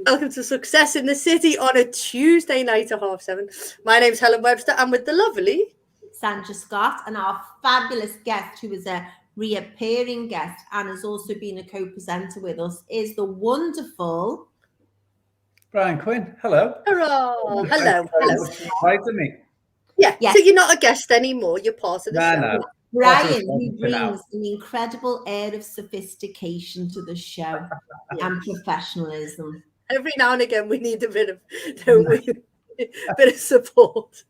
Welcome to Success in the City on a Tuesday night at 7:30. My name's Helen Webster. I'm with the lovely Sandra Scott, and our fabulous guest, who is a reappearing guest and has also been a co-presenter with us, is the wonderful Brian Quinn. Hello. Hello. Hello. Thanks for inviting me. Yeah. Yes. So you're not a guest anymore. You're part of the show. No. Brian, who brings an incredible air of sophistication to the show and professionalism. Every now and again, we need a bit of, don't we? A bit of support.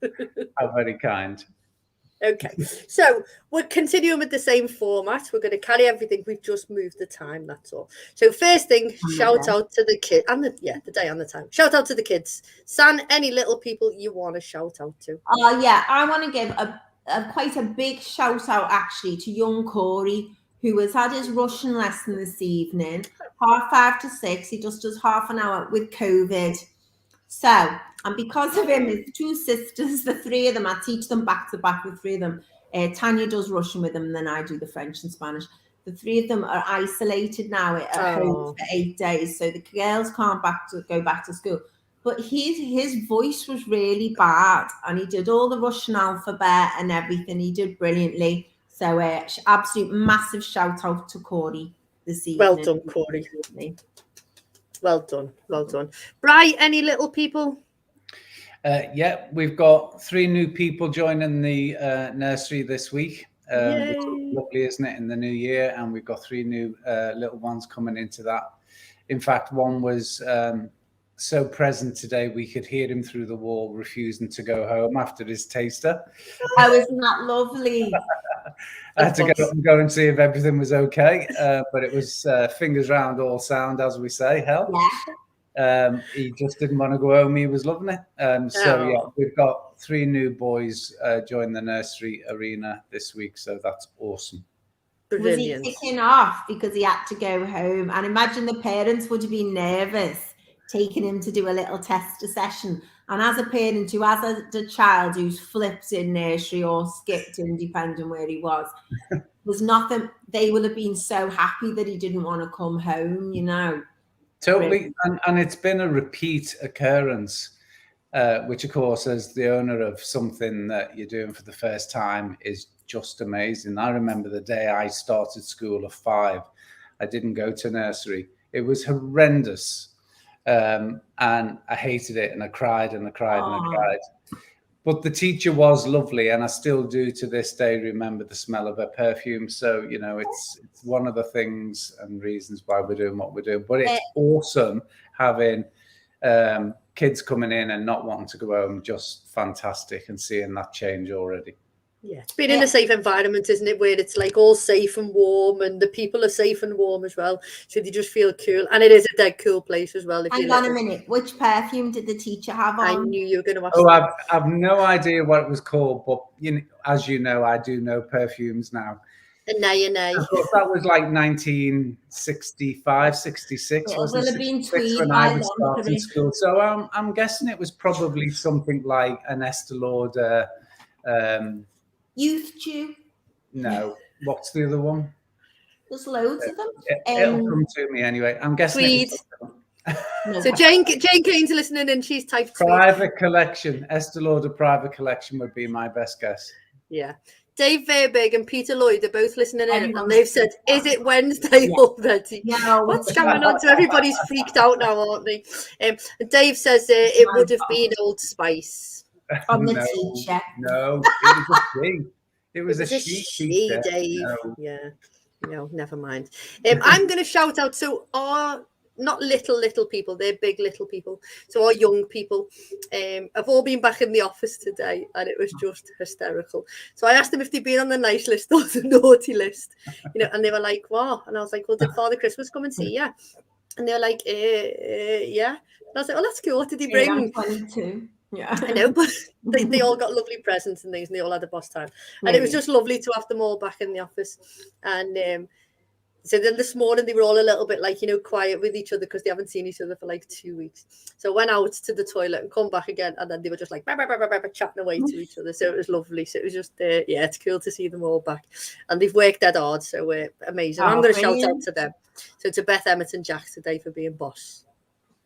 How very kind. Okay, so we're continuing with the same format. We're going to carry everything. We've just moved the time, that's all. So first thing, shout out to the kids, and the day and the time. Shout out to the kids. San, any little people you want to shout out to? Yeah, I want to give quite a big shout out actually to young Corey, who has had his Russian lesson this evening, 5:30 to 6. He just does half an hour with COVID. So, and because of him, his two sisters, the three of them, I teach them back to back, the three of them. Tanya does Russian with them, and then I do the French and Spanish. The three of them are isolated now at home for 8 days, so the girls can't go back to school. But his voice was really bad, and he did all the Russian alphabet and everything. He did brilliantly. So, absolute massive shout out to Corey this evening. Well done, Corey. Well done. Brian, any little people? Yeah, we've got 3 new people joining the nursery this week. Which is lovely, isn't it, in the new year? And we've got 3 new little ones coming into that. In fact, one was so present today, we could hear him through the wall refusing to go home after his taster. Oh, isn't that lovely? I had to go and see if everything was okay, but it was fingers round all sound, as we say. Hell, yeah. He just didn't want to go home. He was loving it. So yeah, we've got 3 new boys join the nursery arena this week, so that's awesome. Brilliant. Was he kicking off because he had to go home? And imagine the parents would have been nervous taking him to do a little tester session. And as a parent who has a child who's flipped in nursery or skipped in, depending where he was, there's nothing. They would have been so happy that he didn't want to come home, you know. Totally. And it's been a repeat occurrence, which, of course, as the owner of something that you're doing for the first time is just amazing. I remember the day I started school at 5. I didn't go to nursery. It was horrendous. And I hated it, and I cried and I cried and I cried. But the teacher was lovely, and I still do to this day remember the smell of her perfume. So, you know, it's one of the things and reasons why we're doing what we're doing. But it's awesome having kids coming in and not wanting to go home. Just fantastic, and seeing that change already. Yeah, it's been in a safe environment, isn't it, where it's like all safe and warm, and the people are safe and warm as well, so they just feel cool. And it is a dead cool place as well. Hang on a minute, which perfume did the teacher have on? I knew you were going to ask. Oh, I've no idea what it was called, but you know, as you know, I do know perfumes now. And now you know. I thought that was like 1965, 66. It will have been Tweed when I was starting school. So I'm guessing it was probably something like an Estee Lauder. Youth Dew? No. What's the other one? There's loads of them. It'll come to me anyway. I'm guessing. Tweed. So Jane Kane's listening, and she's typed Private Collection. Estee Lauder Private Collection would be my best guess. Yeah. Dave Verbeek and Peter Lloyd are both listening in, and they've said, "Is it Wednesday already?" No. What's going on? So everybody's freaked out now, aren't they? And Dave says it would have been Old Spice. From the teacher. No, it was a she. It was a she, Dave. No. Yeah. No, never mind. I'm going to shout out. So our not little people, they're big little people. So our young people have all been back in the office today, and it was just hysterical. So I asked them if they'd been on the nice list or the naughty list, you know, and they were like, "What?" And I was like, "Well, did Father Christmas come and see you?" And they were like, "Yeah." And I was like, "Oh, that's cool. What did he bring?" I'm 22. Yeah, I know, but they all got lovely presents and things, and they all had a boss time. And it was just lovely to have them all back in the office. And so then this morning they were all a little bit like, you know, quiet with each other because they haven't seen each other for like 2 weeks. So I went out to the toilet and come back again, and then they were just like chatting away to each other. So it was lovely. So it was just yeah, it's cool to see them all back, and they've worked that hard. So we're amazing. I'm going to shout out to them. So to Beth, Emmett, and Jack today for being boss.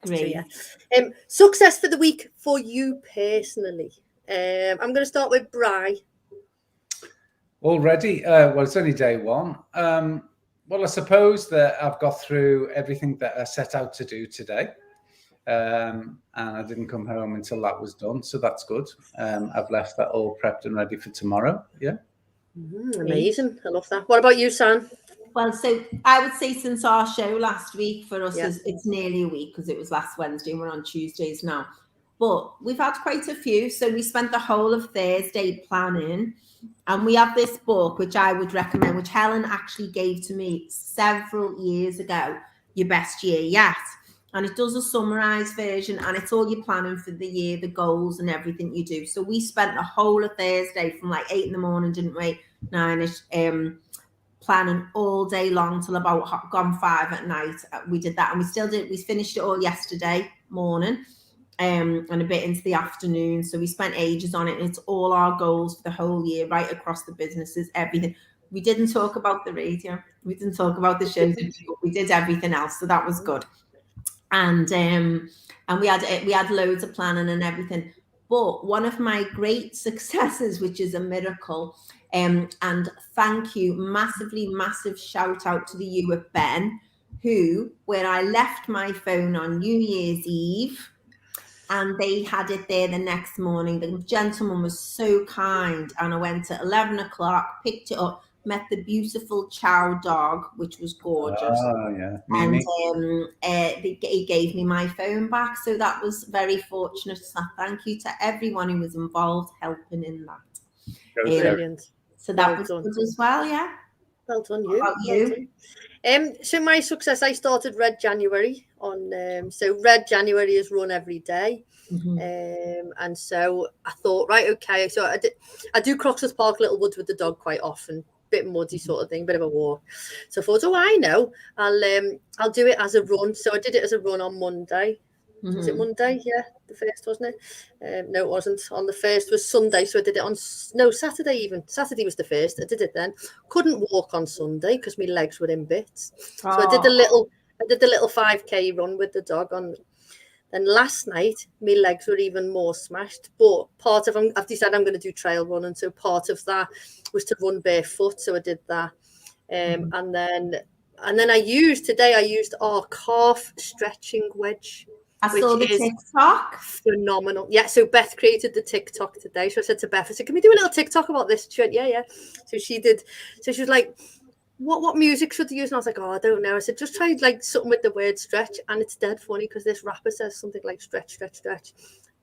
Great. So, yeah. Success for the week for you personally. I'm going to start with Bri. Already? Well, it's only day one. Well, I suppose that I've got through everything that I set out to do today. And I didn't come home until that was done. So that's good. I've left that all prepped and ready for tomorrow. Yeah. Amazing. I love that. What about you, Sam? Well, so I would say since our show last week, for us, Yeah. it's nearly a week because it was last Wednesday and we're on Tuesdays now. But we've had quite a few. So we spent the whole of Thursday planning. And we have this book, which I would recommend, which Helen actually gave to me several years ago, Your Best Year Yet. And it does a summarized version, and it's all your planning for the year, the goals and everything you do. So we spent the whole of Thursday from like 8 in the morning, didn't we? 9ish, planning all day long till about gone 5 at night. We did that, and we still did. We finished it all yesterday morning. And a bit into the afternoon. So we spent ages on it, and it's all our goals for the whole year, right across the businesses, everything. We didn't talk about the radio. We didn't talk about the shows. We did everything else. So that was good. And we had loads of planning and everything. But one of my great successes, which is a miracle, and thank you, massive shout out to the you at Ben, who, when I left my phone on New Year's Eve, and they had it there the next morning. The gentleman was so kind. And I went at 11 o'clock, picked it up, met the beautiful chow dog, which was gorgeous. Oh, yeah. And he gave me my phone back. So that was very fortunate. So thank you to everyone who was involved helping in that. Brilliant. So that was good as well, yeah. Well done, you. How about you? So my success, I started Red January on. So Red January is run every day, and so I thought, right, okay. So I do Croxteth Park, Little Woods with the dog quite often, bit muddy sort of thing, bit of a walk. So I thought, I know, I'll do it as a run. So I did it as a run on Monday. Was it Monday? Yeah, the first, wasn't it? No, it wasn't. On the first was Sunday, so I did it on Saturday even. Saturday was the first. I did it then. Couldn't walk on Sunday because my legs were in bits. So I did the little 5k run with the dog on. Then last night, my legs were even more smashed. But part of I've decided I'm going to do trail running, so part of that was to run barefoot. So I did that, and then I used our calf stretching wedge. I saw the TikTok. Phenomenal. Yeah, so Beth created the TikTok today. So I said to Beth, I said, can we do a little TikTok about this? She went, yeah. So she did. So she was like, what music should they use? And I was like, I don't know. I said, just try like something with the word stretch. And it's dead funny because this rapper says something like stretch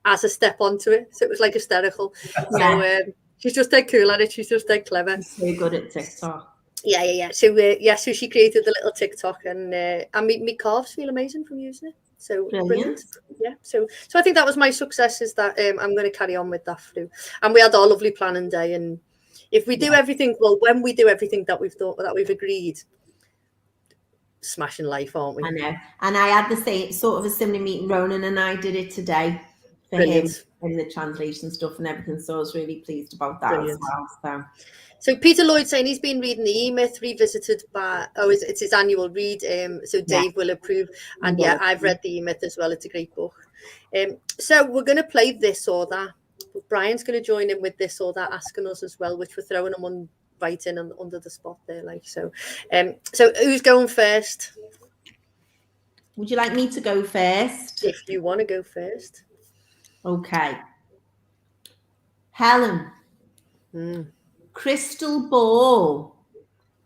as a step onto it. So it was like hysterical. So she's just dead cool at it. She's just dead clever. She's so good at TikTok. Yeah. So so she created the little TikTok, and my calves feel amazing from using it. So brilliant. Yeah. So I think that was my success, is that I'm going to carry on with that through. And we had our lovely planning day, and if we do everything, when we do everything that we've agreed, smashing life, aren't we? I know. And I had the same sort of a similar meeting. Ronan and I did it today for brilliant. Him in the translation stuff and everything. So I was really pleased about that as well. So Peter Lloyd saying he's been reading the E-Myth, revisited by it's his annual read. So Dave will approve, and I've read the E-Myth as well. It's a great book. So we're going to play this or that. But Brian's going to join in with this or that, asking us as well, which we're throwing him on right in and under the spot there, like so. So who's going first? Would you like me to go first? If you want to go first. Okay. Helen. Crystal ball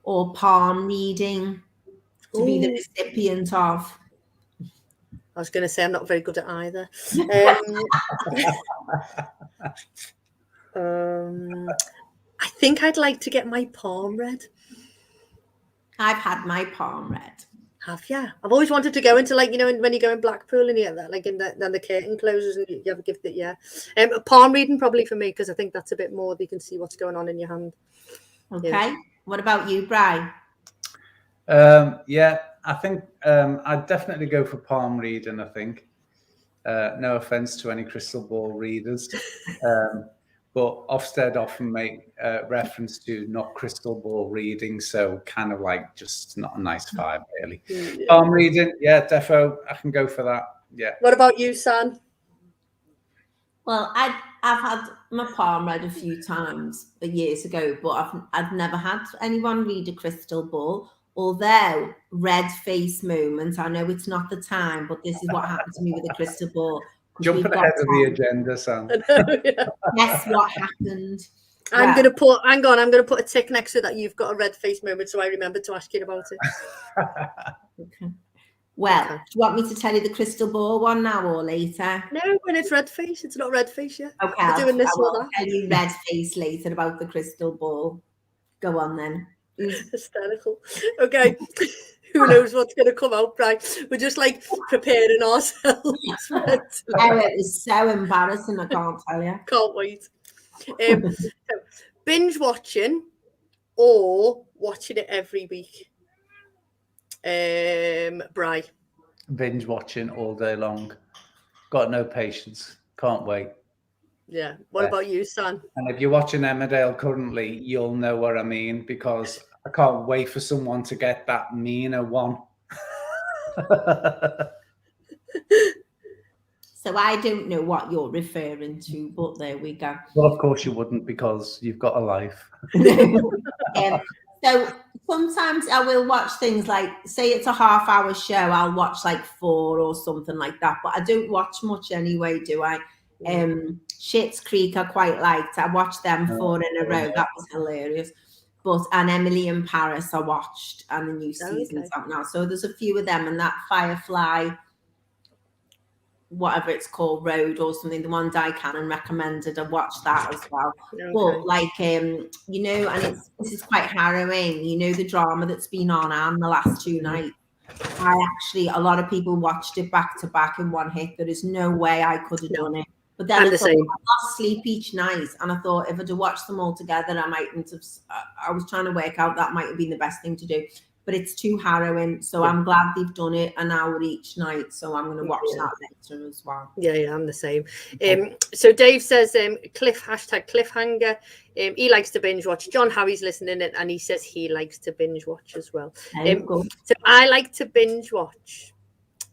or palm reading to be the recipient of? I was going to say I'm not very good at either. I think I'd like to get my palm read. I've had my palm read. Have you? I've always wanted to go into, like, when you go in Blackpool and you get that, like, then the curtain closes and you have a gift that, palm reading probably for me, because I think that's a bit more that you can see what's going on in your hand. Okay. Yeah. What about you, Brian? I think I'd definitely go for palm reading, I think. No offense to any crystal ball readers. But Ofsted often make reference to not crystal ball reading, so kind of like just not a nice vibe, really. Palm reading, defo, I can go for that. Yeah. What about you, San? Well, I've had my palm read a few times years ago, but I've never had anyone read a crystal ball. Although red face moment, I know it's not the time, but this is what happened to me with the crystal ball. Jumping ahead of the agenda, Sam. Yeah. Guess what happened? I'm gonna put a tick next to that. You've got a red face moment, so I remember to ask you about it. Okay. Well, do you want me to tell you the crystal ball one now or later? No, when it's red face, it's not red face yet. Okay, We're doing this I will one. tell you red face later about the crystal ball. Go on then. Hysterical. Okay. Who knows what's going to come out, Brian? We're just like preparing ourselves. Oh, it was so embarrassing, I can't tell you. Can't wait. So binge watching or watching it every week? Brian. Binge watching all day long. Got no patience. Can't wait. Yeah. What about you, San? And if you're watching Emmerdale currently, you'll know what I mean, because I can't wait for someone to get that meaner one. So I don't know what you're referring to, but there we go. Well, of course you wouldn't, because you've got a life. So sometimes I will watch things like, say it's a half-hour show, I'll watch like 4 or something like that, but I don't watch much anyway, do I? Schitt's Creek I quite liked. I watched them 4 in a row. That was hilarious. And Emily in Paris I watched, and the new season's out now. So there's a few of them, and that Firefly, whatever it's called, Road or something, the one Di Cannon recommended, I watched that as well. Okay. But like you know, and this is quite harrowing, you know, the drama that's been on Anne the last 2 nights. A lot of people watched it back to back in one hit. There is no way I could have done it. But then I lost sleep each night, and I thought if I'd have watched them all together, I mightn't have. I was trying to work out that might have been the best thing to do, but it's too harrowing. So I'm glad they've done it an hour each night. So I'm going to watch that later as well. Yeah, I'm the same. So Dave says #cliffhanger. He likes to binge watch. John Harry's listening in, and he says he likes to binge watch as well. So I like to binge watch,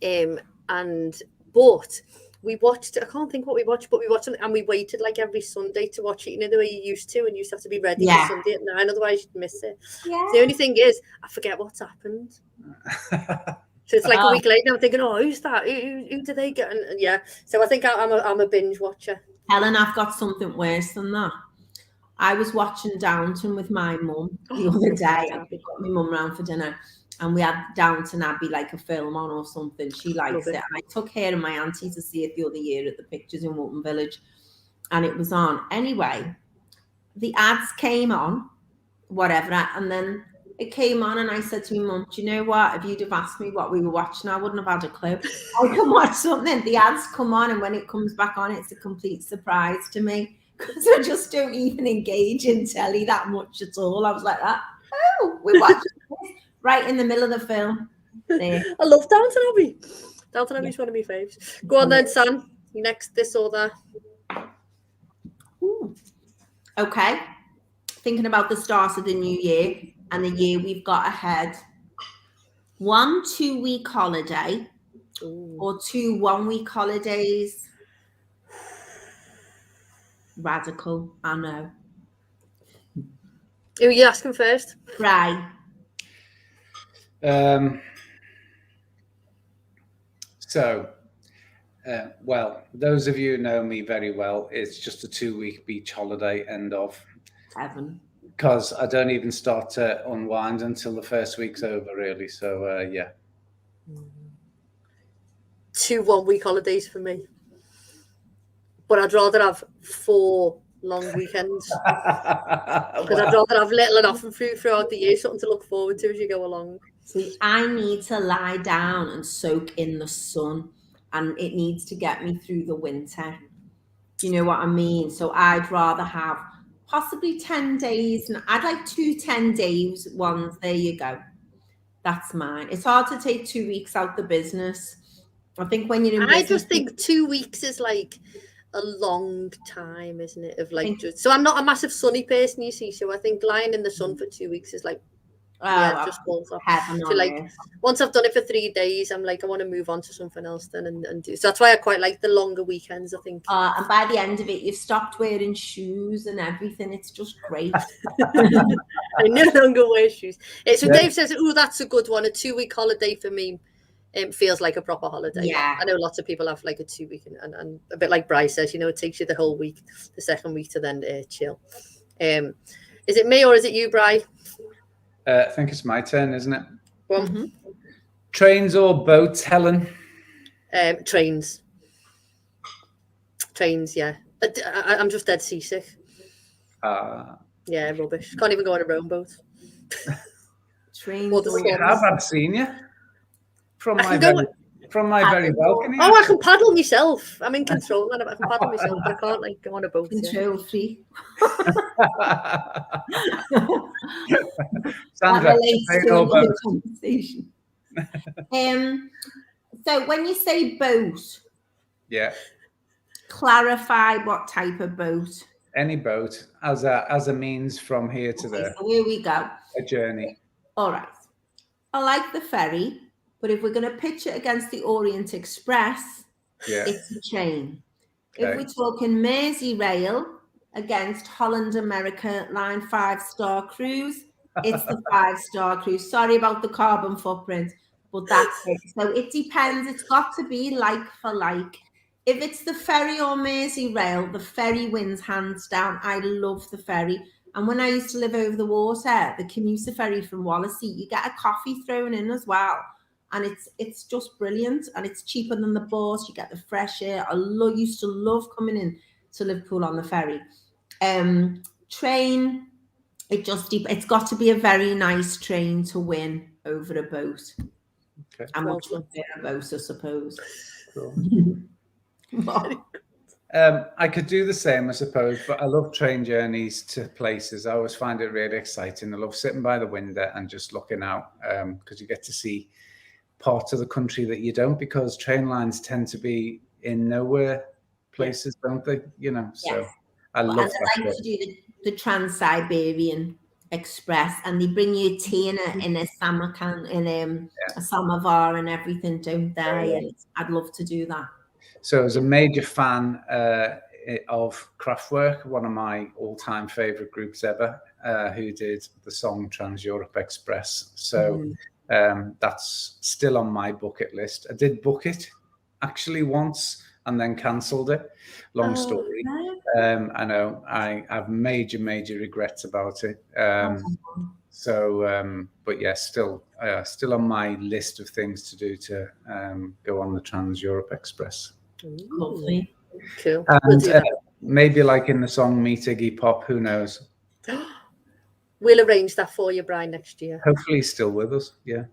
but we watched, I can't think what we watched, but we watched it, and we waited like every Sunday to watch it, you know, the way you used to, and you used to have to be ready for Sunday at 9, otherwise you'd miss it. The only thing is, I forget what's happened. So it's like a week later, I'm thinking, oh, who's that? Who did they get? And yeah, so I think I'm a binge watcher. Helen, I've got something worse than that. I was watching Downton with my mum the other day. I got my mum round for dinner, and we had Downton Abbey, like a film on or something. She likes it. And I took her and my auntie to see it the other year at the Pictures in Walton Village, and it was on. Anyway, the ads came on, whatever, and then it came on, and I said to my mum, do you know what? If you'd have asked me what we were watching, I wouldn't have had a clue. I can watch something. The ads come on, and when it comes back on, it's a complete surprise to me, because I just don't even engage in telly that much at all. I was like that. Oh, we're watching this right in the middle of the film. There. I love Downton Abbey. Downton Abbey's one of my faves. Go on then, Sam. Next, this or that. Ooh. Okay. Thinking about the start of the new year and the year we've got ahead. 1 2-week holiday or 2 1-week holidays. Radical, I know. Who are you asking first? Right. Well, those of you who know me very well, it's just a 2-week beach holiday, end of. 7. Because I don't even start to unwind until the first week's over, really. So, yeah. 2 1-week holidays for me. But I'd rather have 4 long weekends. Because I'd rather have little and often throughout the year, something to look forward to as you go along. See, I need to lie down and soak in the sun, and it needs to get me through the winter. Do you know what I mean? So I'd rather have possibly 10 days, and I'd like 2 10-day ones. There you go. That's mine. It's hard to take 2 weeks out the business. I think when you're in business, I just think 2 weeks is like a long time, isn't it? Of like, so I'm not a massive sunny person, you see. So I think lying in the sun for 2 weeks is like Yeah, just falls off. Heaven So on like earth. once I've done it for 3 days, I'm like, I want to move on to something else then and do. So that's why I quite like the longer weekends, I think. And by the end of it, you've stopped wearing shoes and everything. It's just great. I no longer wear shoes. So Yeah. Dave says, "Oh, that's a good one. A 2-week holiday for me feels like a proper holiday." Yeah. I know lots of people have like a 2-week, and a bit like Bryce says, it takes you the whole week, the second week to then chill. Is it me or is it you, Bri? I think it's my turn, isn't it? Well, Trains or boats, Helen? Trains. Trains, yeah. I'm just dead seasick. Yeah, rubbish. Can't even go on a rowboat. Trains. Or the swans. I've seen you from my very balcony. Oh, I can paddle myself. I'm in control, and I can paddle myself, but I can't like go on a boat. Control free. Sandra, that relates to another conversation. So when you say boat, yeah, clarify what type of boat. any boat as a means from here to there. So here we go. A journey. All right. I like the ferry, but if we're going to pitch it against the Orient Express, it's a train. Okay. If we're talking Merseyrail against Holland America Line 5-star cruise, it's the 5-star cruise. Sorry about the carbon footprint, but that's it. So it depends. It's got to be like for like. If it's the ferry or Merseyrail, the ferry wins hands down. I love the ferry. And when I used to live over the water, the commuter ferry from Wallasey, you get a coffee thrown in as well. And it's just brilliant. And it's cheaper than the bus. You get the fresh air. I used to love coming in to Liverpool on the ferry. Train, it's got to be a very nice train to win over a boat. Okay. And much prefer a boat, I suppose. Cool. I could do the same, I suppose, but I love train journeys to places. I always find it really exciting. I love sitting by the window and just looking out because you get to see parts of the country that you don't, because train lines tend to be in nowhere places, don't they? So yes. I love that. I like to do the Trans-Siberian Express, and they bring you tea in a samovar and everything, don't they? And I'd love to do that. So I was a major fan of Kraftwerk, one of my all-time favorite groups ever, who did the song Trans-Europe Express. So that's still on my bucket list. I did book it actually once and then cancelled it. Long story. I know I have major regrets about it. But yes, still on my list of things to do to go on the Trans-Europe Express. Lovely. Cool. And maybe like in the song Meet Iggy Pop, who knows? We'll arrange that for you, Brian, next year. Hopefully he's still with us. Yeah.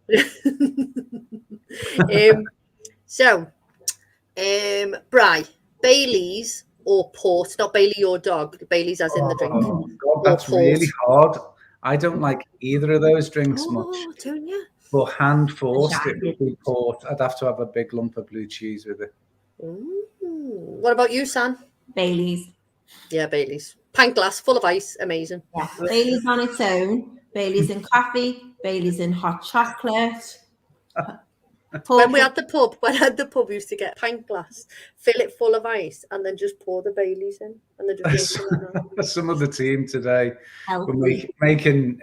Bri, Bailey's or port? Not Bailey your dog. Bailey's as in the drink. God, that's really hard. I don't like either of those drinks much. Don't you? But hand forced, it would be port. I'd have to have a big lump of blue cheese with it. What about you, San? Bailey's. Yeah, Bailey's. Pint glass, full of ice, amazing. Yeah, Bailey's on its own. Bailey's in coffee. Bailey's in hot chocolate. When we had the pub, we used to get a pint glass, fill it full of ice, and then just pour the Baileys in, and then just some of the team today were making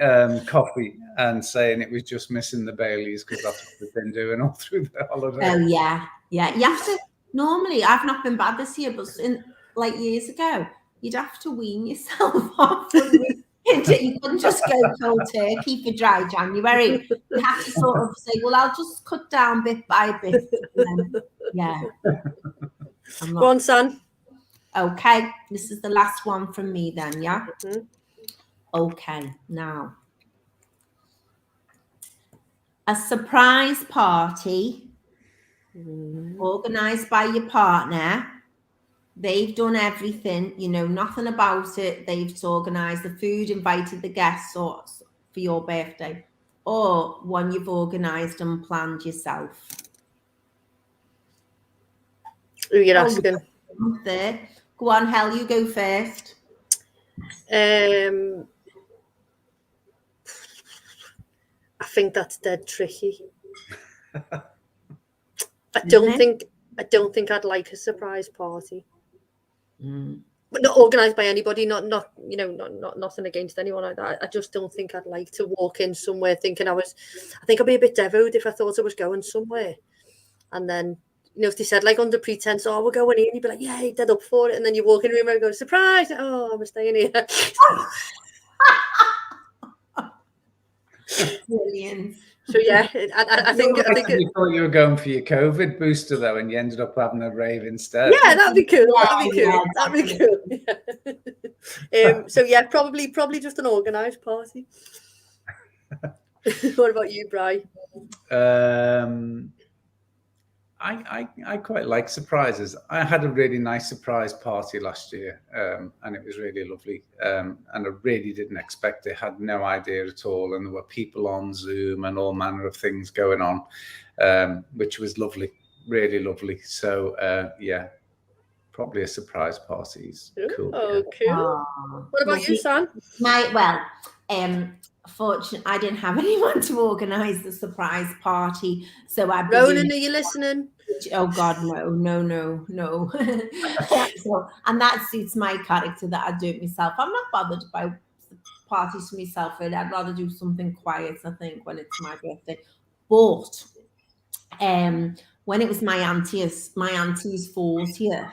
coffee and saying it was just missing the Baileys because that's what they've been doing all through the holiday. Oh yeah. You have to. Normally, I've not been bad this year, but like years ago, you'd have to wean yourself off. You couldn't just go cold turkey for dry January. You have to sort of say, well, I'll just cut down bit by bit. And then, Go on, son. Okay, this is the last one from me then, yeah? Mm-hmm. Okay, now. A surprise party organised by your partner. They've done everything, you know nothing about it. They've organised the food, invited the guests for your birthday, or one you've organised and planned yourself. Who you're asking? Go on, Hel, you go first. think that's dead tricky. I don't think I'd like a surprise party. But not organised by anybody, not nothing against anyone like that. I just don't think I'd like to walk in somewhere thinking I think I'd be a bit devoed if I thought I was going somewhere. And then, if they said like under pretense, oh, we're going in, you'd be like, yeah, you're dead up for it. And then you walk in the room and go, surprise, oh, I'm staying here. Brilliant. So yeah, I think you thought you were going for your COVID booster though, and you ended up having a rave instead. Yeah, that'd be cool. Yeah, that'd be cool. Yeah. So yeah, probably just an organised party. What about you, Bri? I quite like surprises. I had a really nice surprise party last year, and it was really lovely. And I really didn't expect it, had no idea at all. And there were people on Zoom and all manner of things going on, which was lovely, really lovely. So, yeah, probably a surprise party is cool. Oh, yeah. cool. What about you, Sam? Fortunately, I didn't have anyone to organise the surprise party, so I. Ronan, are you listening? Oh God, no. So, and that suits my character that I do it myself. I'm not bothered by parties for myself. Really, I'd rather do something quiet. I think when it's my birthday, but when it was my auntie's 40th,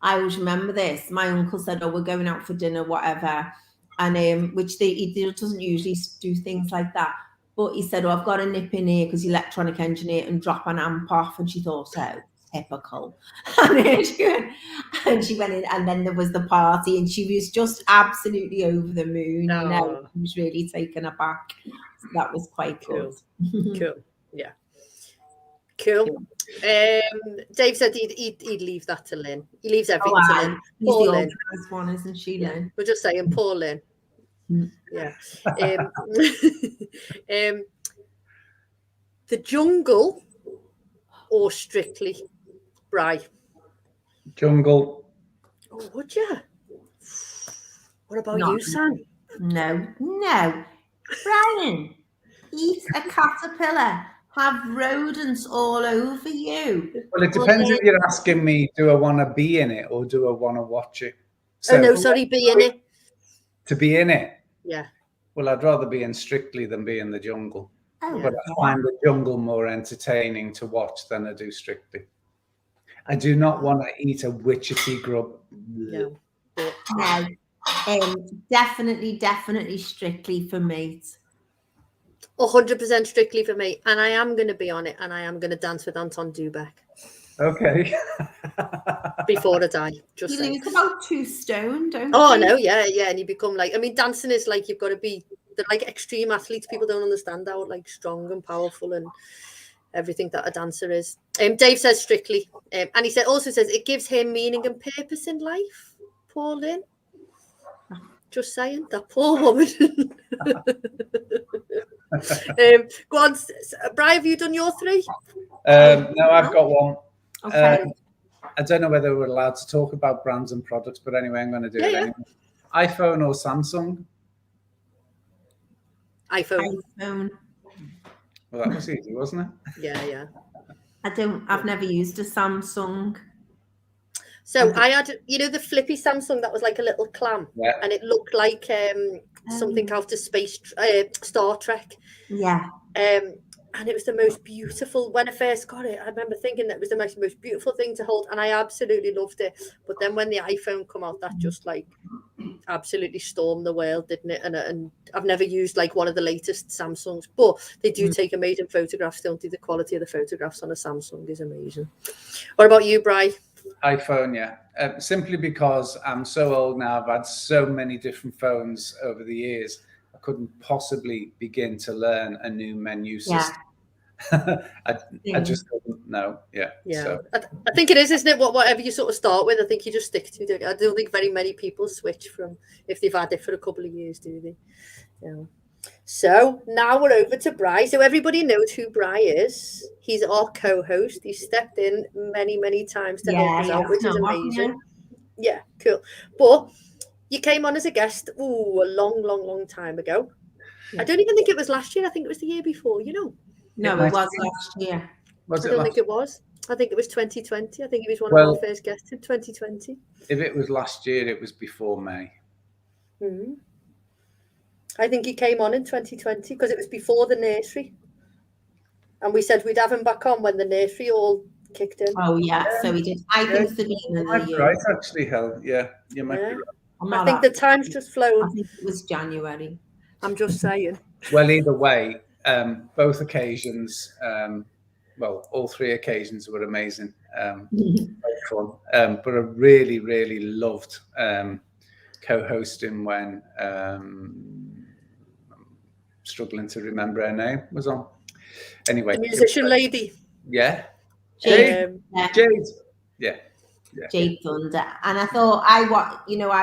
I always remember this. My uncle said, "Oh, we're going out for dinner, whatever." And which he doesn't usually do things like that. But he said, "Oh, I've got to nip in here because he's electronic engineer and drop an amp off." And she thought, "Oh, typical." And she went in, and then there was the party, and she was just absolutely over the moon. Oh. No, she was really taken aback. So that was quite cool. good. Cool. Yeah. Cool. Dave said he'd leave that to Lynn. He leaves everything to Lynn. He's the organised one, isn't she, Lynn? We're just saying, poor Lynn. Yeah. The Jungle or Strictly, Bri? Jungle. Oh, would you? What about you, Sam? No. Brian, eat a caterpillar. Have rodents all over you. Well, it depends if you're asking me, do I want to be in it or do I want to watch it? So, be in it. To be in it? Yeah. Well, I'd rather be in Strictly than be in the jungle. Oh, but I find the jungle more entertaining to watch than I do Strictly. I do not want to eat a witchetty grub. No. Definitely Strictly for me. 100% Strictly for me, and I am going to be on it, and I am going to dance with Anton Dubek. Okay. Before I die, just you lose about 2 stone, don't you? Oh no, yeah, and you become like, I mean, dancing is like you've got to be. They're like extreme athletes. People don't understand how like strong and powerful and everything that a dancer is. Dave says Strictly, and he also says it gives him meaning and purpose in life. Poor Lynn. Just saying, that poor woman. Go on, Brian, have you done your 3? No, I've got one. Okay. I don't know whether we're allowed to talk about brands and products, but anyway, I'm going to do it anyway. iPhone or Samsung? iPhone. Well, that was easy, wasn't it? Yeah. I've never used a Samsung. So I had, the flippy Samsung that was like a little clam, and it looked like something out of space, Star Trek. Yeah. And it was the most beautiful. When I first got it, I remember thinking that it was the most beautiful thing to hold, and I absolutely loved it. But then when the iPhone come out, that just like absolutely stormed the world, didn't it? And I've never used like one of the latest Samsungs, but they do take amazing photographs, don't they? The quality of the photographs on a Samsung is amazing. What about you, Bri? iPhone, yeah. Simply because I'm so old now. I've had so many different phones over the years. I couldn't possibly begin to learn a new menu system. I just couldn't know. Yeah. So. I think it is, isn't it? Whatever you sort of start with, I think you just stick to it. I don't think very many people switch from if they've had it for a couple of years, do they? Yeah. So now we're over to Bri. So everybody knows who Bri is. He's our co-host. He stepped in many, many times to help us out, which is amazing. Yeah, cool. But you came on as a guest, a long time ago. I don't even think it was last year. I think it was the year before, No, it was last year. Was I it don't last think it was. I think it was 2020. I think he was one of Well- our first guests in 2020. If it was last year, it was before May. Mhm. I think he came on in 2020 because it was before the nursery. And we said we'd have him back on when the nursery all kicked in. Oh yeah, so we did. I think it's the beginning of the year. Right, actually, Helen. Yeah, you might be Yeah. right. I think the time's just I flown. think it was January. I'm just saying. Well, either way, both occasions, well, all three occasions were amazing. Very fun. But I really, really loved co-hosting when I'm struggling to remember her name was on. Anyway, The musician lady. Yeah. Jade. Jade. Yeah. Jade Thunder. And I thought I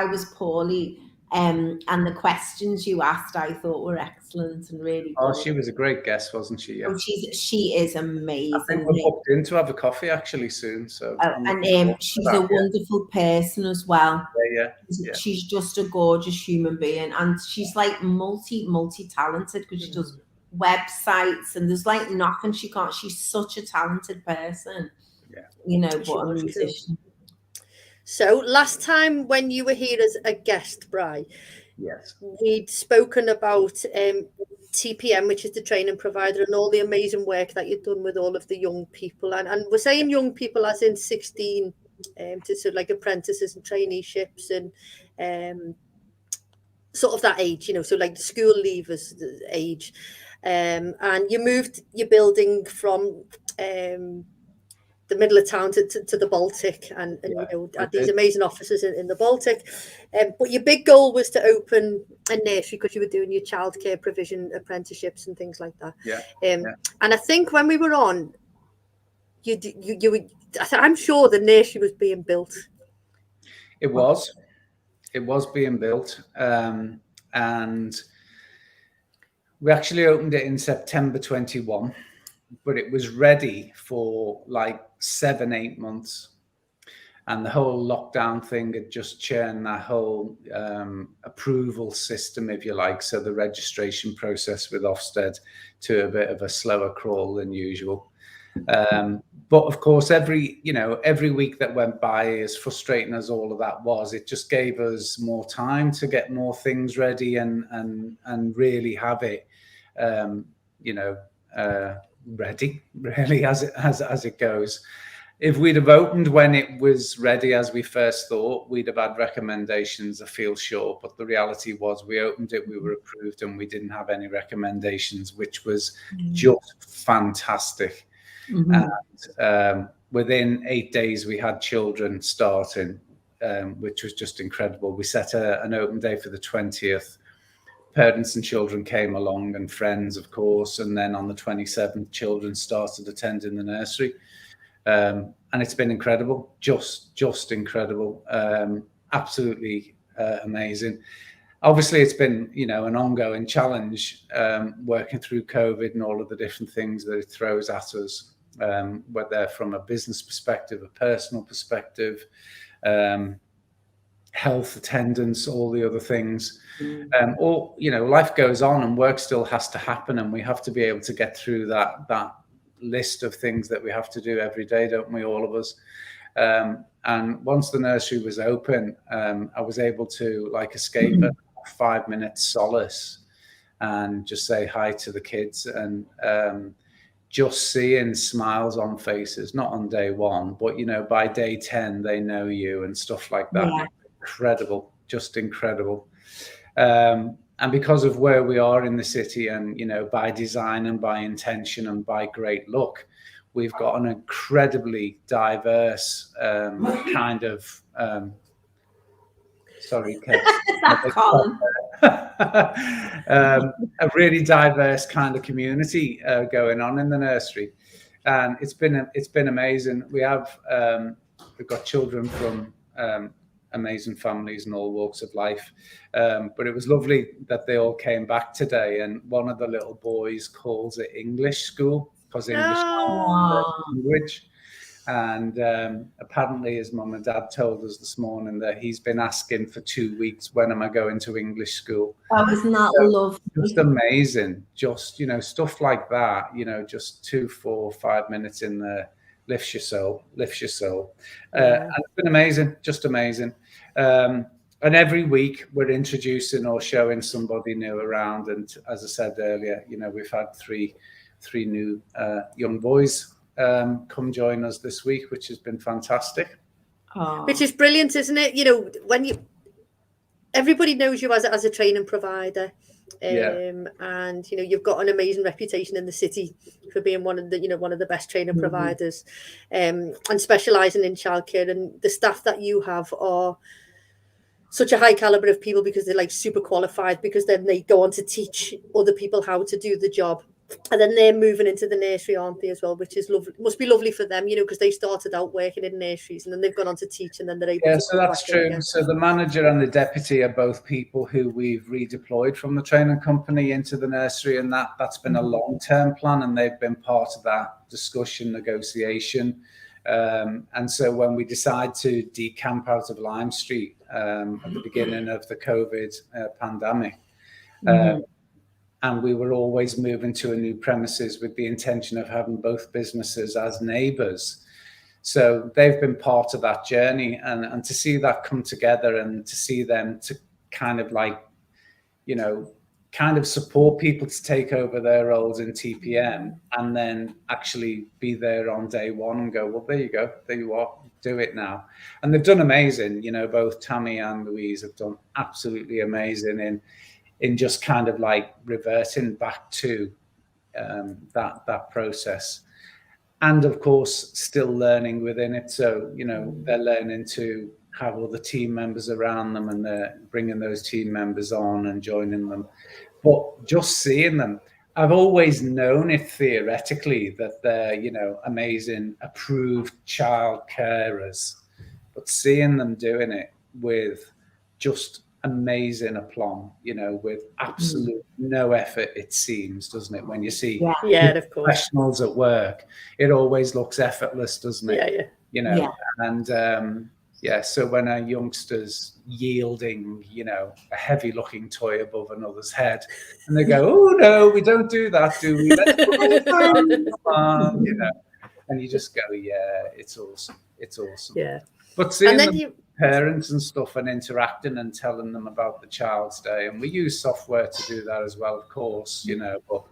was poorly. And the questions you asked, I thought were excellent and really good. Oh, she was a great guest, wasn't she? Yeah. Oh, she is amazing. I think we're booked in to have a coffee actually soon. So and she's a wonderful person as well. Yeah. She's just a gorgeous human being, and she's like multi-talented because she does websites and there's like nothing she can't. She's such a talented person. Yeah. But a musician. So last time when you were here as a guest, Bri, yes, we'd spoken about TPM, which is the training provider, and all the amazing work that you've done with all of the young people. And we're saying young people as in 16 to sort of like apprentices and traineeships and sort of that age, so like the school leavers age. And you moved your building from the middle of town to the Baltic and had these amazing offices in the Baltic. But your big goal was to open a nursery because you were doing your childcare provision apprenticeships and things like that. And I think when we were on, I'm sure the nursery was being built. It was being built. And we actually opened it in September 21. But it was ready for like 7-8 months, and the whole lockdown thing had just churned that whole approval system, if you like. So the registration process with Ofsted to a bit of a slower crawl than usual. But of course, every week that went by, as frustrating as all of that was, it just gave us more time to get more things ready and really have it, ready really as it goes. If we'd have opened when it was ready as we first thought, we'd have had recommendations, I feel sure. But the reality was we opened it, we were approved, and we didn't have any recommendations, which was just fantastic. And within 8 days we had children starting, which was just incredible. We set an open day for the 20th. Parents and children came along, and friends, of course. And then on the 27th, children started attending the nursery. And it's been incredible, just incredible, absolutely amazing. Obviously, it's been, an ongoing challenge, working through COVID and all of the different things that it throws at us, whether from a business perspective, a personal perspective, health, attendance, all the other things. Life goes on and work still has to happen, and we have to be able to get through that list of things that we have to do every day, don't we, all of us? And once the nursery was open, I was able to escape a 5 minutes solace and just say hi to the kids, and just seeing smiles on faces, not on day one, but by day 10 they know you and stuff like that. Yeah. Incredible, just incredible. And because of where we are in the city, and by design and by intention and by great luck, we've got an incredibly diverse kind of sorry, Colin. A really diverse kind of community going on in the nursery, and it's been amazing. We've got children from amazing families and all walks of life, but it was lovely that they all came back today. And one of the little boys calls it English school because English is language, And apparently his mum and dad told us this morning that he's been asking for 2 weeks, when am I going to English school? Oh, isn't that lovely? Just amazing. Just, stuff like that, just 2, 4, 5 minutes in there lifts your soul. And it's been amazing, just amazing. And every week we're introducing or showing somebody new around. And as I said earlier, we've had three new young boys come join us this week, which has been fantastic. Which is brilliant, isn't it? When everybody knows you as a training provider, and you've got an amazing reputation in the city for being one of the best training providers, and specialising in childcare, and the staff that you have are such a high caliber of people because they're like super qualified, because then they go on to teach other people how to do the job. And then they're moving into the nursery, aren't they, as well, which is lovely. Must be lovely for them, because they started out working in nurseries and then they've gone on to teach, and then they're able to. So that's true. So the manager and the deputy are both people who we've redeployed from the training company into the nursery, and that's been a long-term plan, and they've been part of that discussion, negotiation. And so when we decide to decamp out of Lime Street at the beginning of the COVID pandemic, and we were always moving to a new premises with the intention of having both businesses as neighbours. So they've been part of that journey, and to see that come together, and to see them to kind of support people to take over their roles in TPM, and then actually be there on day one and go, well, there you go, there you are, do it now. And they've done amazing. Both Tammy and Louise have done absolutely amazing in just kind of reverting back to that process. And of course, still learning within it. So, they're learning to have all the team members around them, and they're bringing those team members on and joining them. But just seeing them, I've always known it theoretically that they're, amazing, approved child carers. But seeing them doing it with just amazing aplomb, with absolute no effort, it seems, doesn't it? When you see of course, professionals at work, it always looks effortless, doesn't it? And so when a youngster's yielding, a heavy looking toy above another's head, and they go, oh no, we don't do that, do we? And you just go, it's awesome. But seeing them parents and stuff, and interacting and telling them about the Child's Day, and we use software to do that as well, of course, but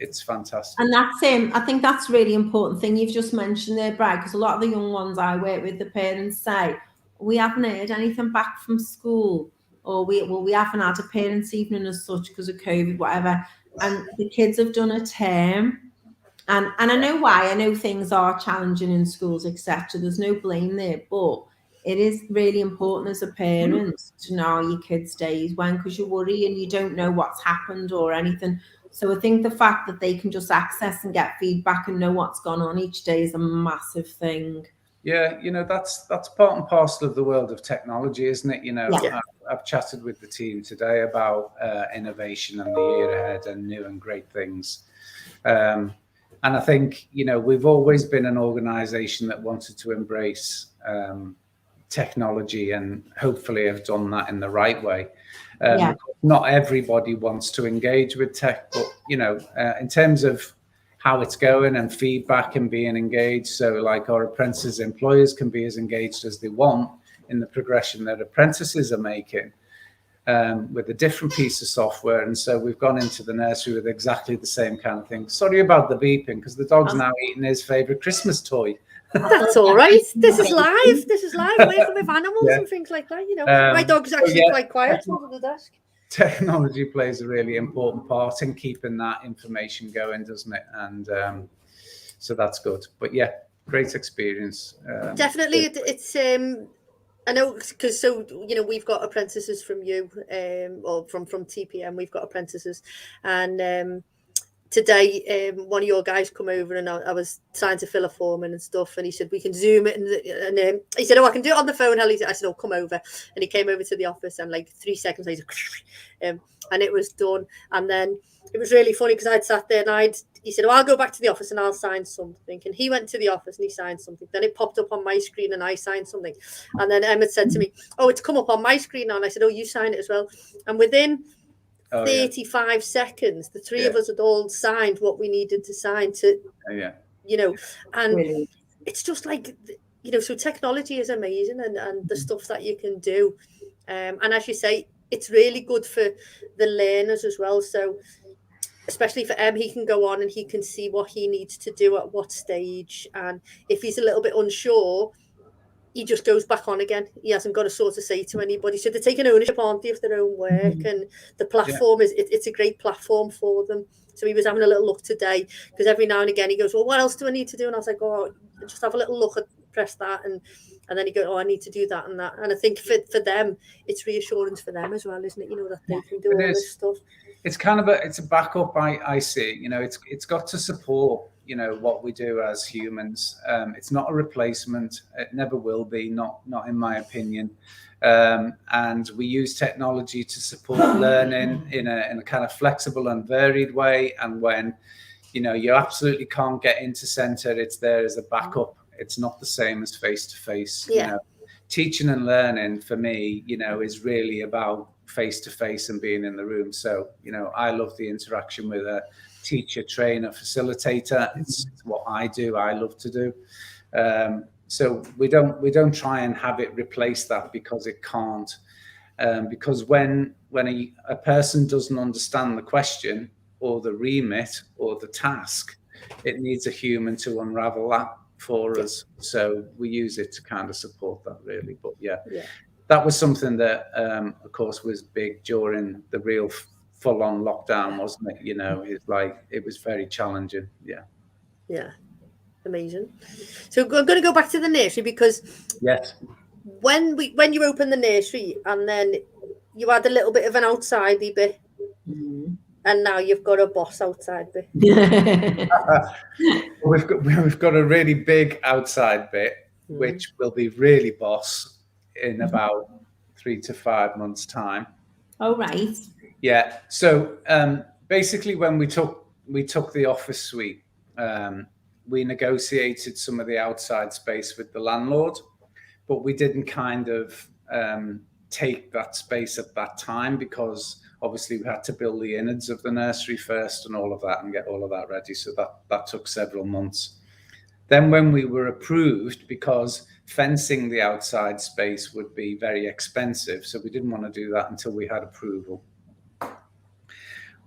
it's fantastic. And that's I think that's a really important thing you've just mentioned there, Brad, because a lot of the young ones I work with, the parents say, we haven't heard anything back from school, or we haven't had a parents' evening as such because of COVID, whatever, and the kids have done a term. And I know why. I know things are challenging in schools, etc. There's no blame there, but it is really important as a parent to know your kids' days when, because you worry and you don't know what's happened or anything. So I think the fact that they can just access and get feedback and know what's gone on each day is a massive thing. Yeah, that's part and parcel of the world of technology, isn't it? I've chatted with the team today about innovation and the year ahead and new and great things. And I think, we've always been an organization that wanted to embrace technology, and hopefully have done that in the right way. Not everybody wants to engage with tech, but, in terms of how it's going and feedback and being engaged, so our apprentices' employers can be as engaged as they want in the progression that apprentices are making. With a different piece of software, and so we've gone into the nursery with exactly the same kind of thing. Sorry about the beeping, because the dog's now eating his favourite Christmas toy. That's all right. This is live. Working with animals and things like that. My dog's actually quite quiet under the desk. Technology plays a really important part in keeping that information going, doesn't it? And so that's good. But great experience. Definitely, it's. I know, because we've got apprentices from you, or from TPM. We've got apprentices, and today, one of your guys come over and I was trying to fill a form in and stuff, and he said we can Zoom it, and he said, oh, I can do it on the phone. I said, oh, come over, and he came over to the office, and like 3 seconds later, and it was done. And then it was really funny because I'd sat there and he said, oh, I'll go back to the office and I'll sign something, and he went to the office and he signed something. Then it popped up on my screen and I signed something, and then Emmett said to me, oh, it's come up on my screen now, and I said, oh, you sign it as well. And within 35 seconds, the three of us had all signed what we needed to sign to, you know, and Brilliant. It's just like, you know, so technology is amazing, and the stuff that you can do. And as you say, it's really good for the learners as well. So especially for he can go on and he can see what he needs to do at what stage. And if he's a little bit unsure, he just goes back on again. He hasn't got a sort of say to anybody. So they're taking ownership, aren't they, of their own work. And the platform it's a great platform for them. So he was having a little look today, because every now and again he goes, well, what else do I need to do? And I was like, oh, just have a little look at, press that. And then he goes, oh, I need to do that and that. And I think for them, it's reassurance for them as well, isn't it? You know, that they can do all this stuff. It's kind of it's a backup, I see. You know, it's got to support, you know, what we do as humans. It's not a replacement. It never will be, not in my opinion. And we use technology to support learning in a kind of flexible and varied way. And when, you know, you absolutely can't get into center, it's there as a backup. It's not the same as face-to-face. You know, teaching and learning for me, you know, is really about face-to-face and being in the room. So, you know, I love the interaction with a teacher, trainer, facilitator. It's what I do. I love to do. So we don't try and have it replace that, because it can't. Because when a person doesn't understand the question or the remit or the task, it needs a human to unravel that for us. So we use it to kind of support that, really. But that was something that, of course, was big during the real full-on lockdown, wasn't it? You know, it was very challenging. Yeah. Amazing. So I'm going to go back to the nursery, because when you opened the nursery, and then you had a little bit of an outsidey bit, and now you've got a boss outside bit. We've got a really big outside bit, which will be really boss in about 3 to 5 months' time. Oh, right. Yeah. So basically, when we took the office suite, we negotiated some of the outside space with the landlord, but we didn't kind of take that space at that time, because obviously we had to build the innards of the nursery first and all of that, and get all of that ready. So that took several months. Then when we were approved, because fencing the outside space would be very expensive, so we didn't want to do that until we had approval.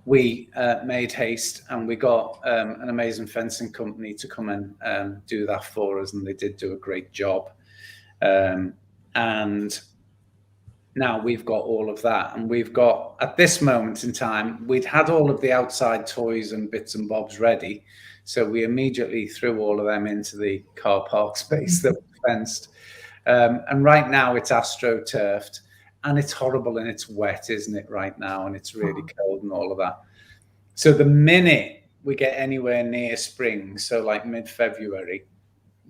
We made haste, and we got an amazing fencing company to come and do that for us, and they did do a great job. And now we've got all of that, and we've got, at this moment in time, we'd had all of the outside toys and bits and bobs ready, so we immediately threw all of them into the car park space that was fenced. And right now it's astroturfed. And it's horrible and it's wet, isn't it, right now? And it's really cold and all of that. So the minute we get anywhere near spring, so like mid-February,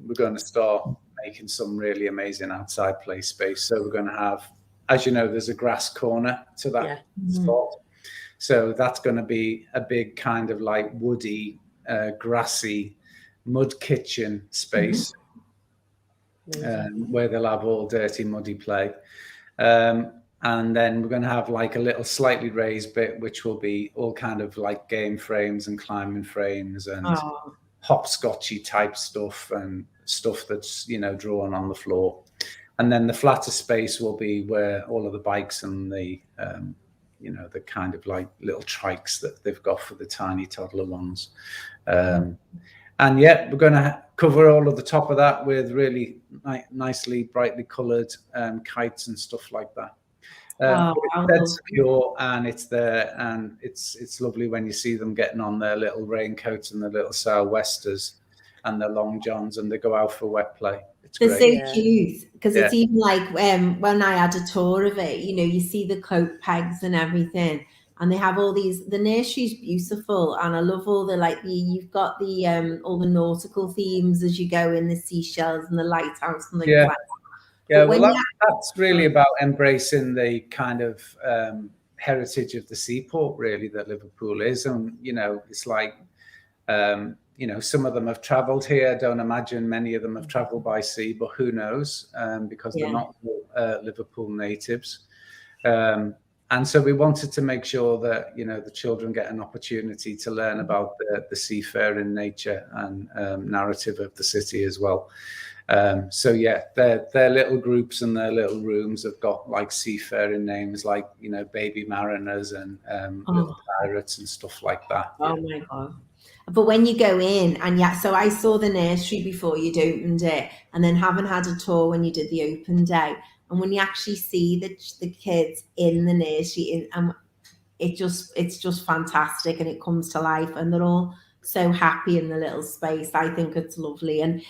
we're going to start making some really amazing outside play space. So we're going to have, as you know, there's a grass corner to that spot. So that's going to be a big kind of like woody, grassy mud kitchen space where they'll have all dirty, muddy play. And then we're going to have like a little slightly raised bit, which will be all kind of like game frames and climbing frames and hopscotchy type stuff, and stuff that's, you know, drawn on the floor. And then the flatter space will be where all of the bikes and the, you know, the kind of like little trikes that they've got for the tiny toddler ones. And we're going to cover all of the top of that with really nicely, brightly coloured kites and stuff like that. It's secure, and it's there, and it's lovely when you see them getting on their little raincoats and their little sou'westers and their long johns, and they go out for wet play. They're so cute, because it's even like when I had a tour of it, you know, you see the coat pegs and everything. and they have all these. The nursery's beautiful, and I love all the you've got the all the nautical themes as you go in, the seashells and the lighthouse and things like that. Yeah, well, that's really about embracing the kind of heritage of the seaport, really, that Liverpool is. And, it's like, some of them have travelled here. Don't imagine many of them have travelled by sea, but who knows, because they're not Liverpool natives. And so we wanted to make sure that, the children get an opportunity to learn about the seafaring nature and narrative of the city as well. So their little groups and their little rooms have got like seafaring names like Baby Mariners and Little Pirates and stuff like that. Oh my god. But when you go in and so I saw the nursery before you'd opened it, and then having had a tour when you did the open day, and when you actually see the kids in the nursery, it's just fantastic, and it comes to life, and they're all so happy in the little space. I think it's lovely. And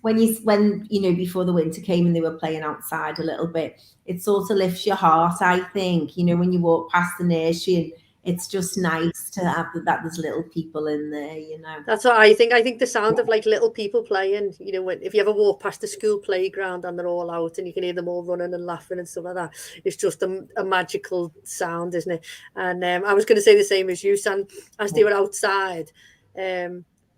when before the winter came and they were playing outside a little bit, it sort of lifts your heart, I think, when you walk past the nursery, and it's just nice to have that there's little people in there, That's what I think. I think the sound of like little people playing, if you ever walk past the school playground and they're all out and you can hear them all running and laughing and stuff like that, it's just a magical sound, isn't it? And I was going to say the same as you, Sam, as they were outside.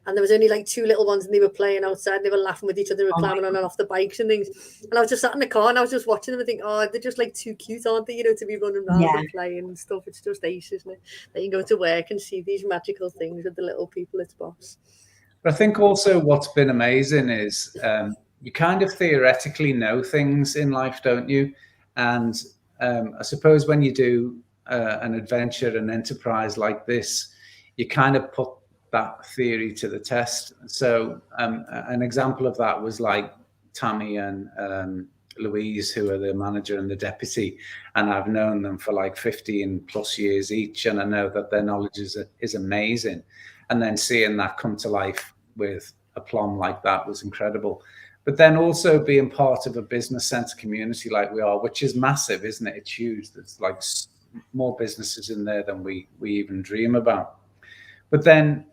And there was only like two little ones and they were playing outside and they were laughing with each other, they were climbing on and off the bikes and things. And I was just sat in the car and I was just watching them and think, they're just like too cute, aren't they? To be running around and playing and stuff. It's just ace, isn't it? That you can go to work and see these magical things with the little people. It's boss. But I think also what's been amazing is you kind of theoretically know things in life, don't you? And I suppose when you do an adventure, an enterprise like this, you kind of put that theory to the test. So an example of that was like Tammy and Louise, who are the manager and the deputy, and I've known them for like 15 plus years each, and I know that their knowledge is amazing. And then seeing that come to life with aplomb like that was incredible. But then also being part of a business centre community like we are, which is massive, isn't it? It's huge. There's like more businesses in there than we even dream about. But then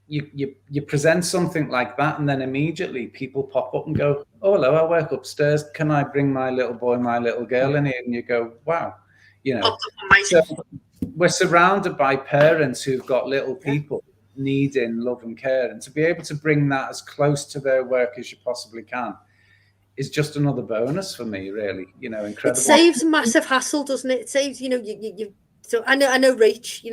you present something like that, and then immediately people pop up and go, "Oh, hello, I work upstairs. Can I bring my little boy, my little girl in here?" And you go, "Wow," So we're surrounded by parents who've got little people needing love and care, and to be able to bring that as close to their work as you possibly can is just another bonus for me, really. Incredible. It saves massive hassle, doesn't it? It saves, you. So I know Rach,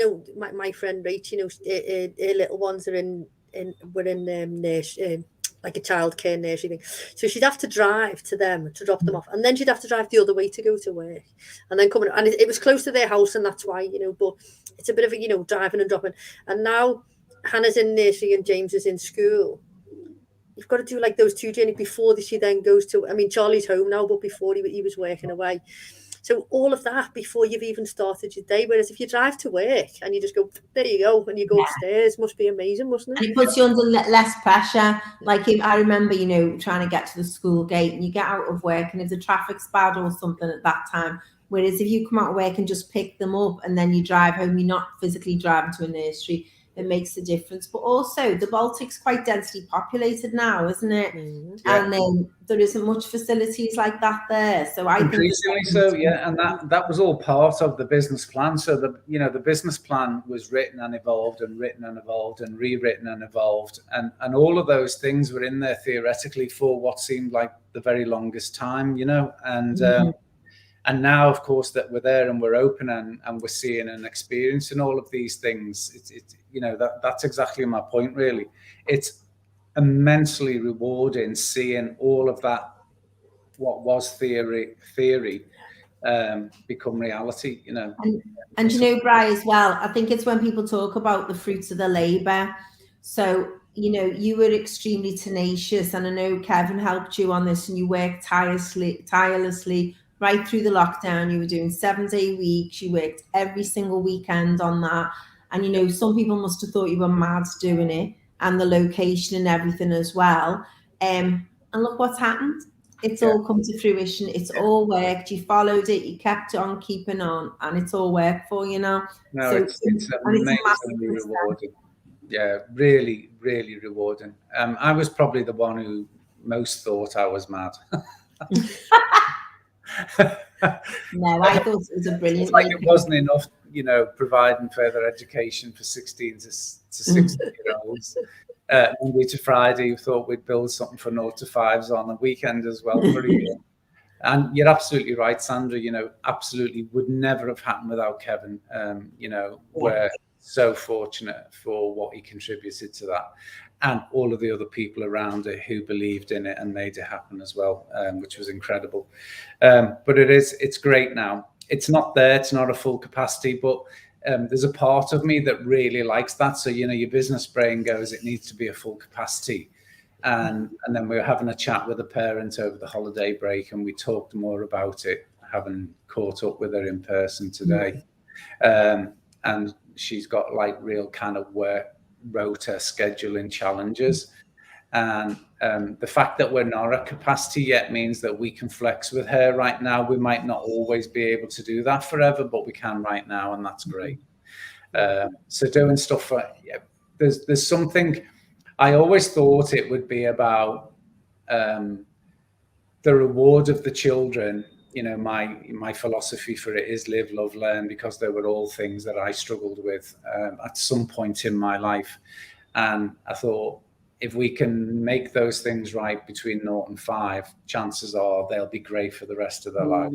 my friend Rach, her little ones are we're in nursery, like a childcare nursery thing. So she'd have to drive to them to drop them off, and then she'd have to drive the other way to go to work, and then coming. And it was close to their house, and that's why, but it's a bit of a driving and dropping. And now Hannah's in nursery and James is in school. You've got to do like those two journeys before she then goes to. I mean, Charlie's home now, but before he was working away. So all of that before you've even started your day. Whereas if you drive to work and you just go, there you go, and you go upstairs, must be amazing, mustn't it? And it puts you under less pressure. Like I remember, trying to get to the school gate and you get out of work and if the traffic's bad or something at that time. Whereas if you come out of work and just pick them up and then you drive home, you're not physically driving to a nursery. It makes a difference. But also the Baltic's quite densely populated now, isn't it? Mm-hmm. And then there isn't much facilities like that there. So I think increasingly so, yeah. And that was all part of the business plan. So the business plan was written and evolved and written and evolved and rewritten and evolved. And all of those things were in there theoretically for what seemed like the very longest time, and now, of course, that we're there and we're open and we're seeing and experiencing all of these things, that's exactly my point, really. It's immensely rewarding seeing all of that, what was theory, become reality, And Brian, as well, I think it's when people talk about the fruits of the labour. So, you were extremely tenacious, and I know Kevin helped you on this, and you worked tirelessly right through the lockdown. You were doing 7-day weeks. You worked every single weekend on that. And, some people must have thought you were mad doing it, and the location and everything as well. And look what's happened. It's all come to fruition. It's all worked. You followed it. You kept on keeping on, and it's all worked for you now. No, So it's amazingly rewarding. Yeah, really, really rewarding. I was probably the one who most thought I was mad. No, I thought it was a brilliant. It's like it wasn't enough, providing further education for 16 to 60-year-olds. Monday to Friday, we thought we'd build something for 0 to 5s on a weekend as well for a year. And you're absolutely right, Sandra. Absolutely would never have happened without Kevin. We're so fortunate for what he contributed to that, and all of the other people around it who believed in it and made it happen as well, which was incredible. But it's great now. It's not there. It's not a full capacity, but there's a part of me that really likes that. So, your business brain goes, it needs to be a full capacity. And then we were having a chat with a parent over the holiday break, and we talked more about it, having caught up with her in person today. And she's got like real kind of work rota scheduling challenges. And the fact that we're not at capacity yet means that we can flex with her right now. We might not always be able to do that forever, but we can right now, and that's great. So doing stuff, there's something. I always thought it would be about the reward of the children. My philosophy for it is live, love, learn, because they were all things that I struggled with at some point in my life. And I thought, if we can make those things right between 0 and 5, chances are they'll be great for the rest of their life.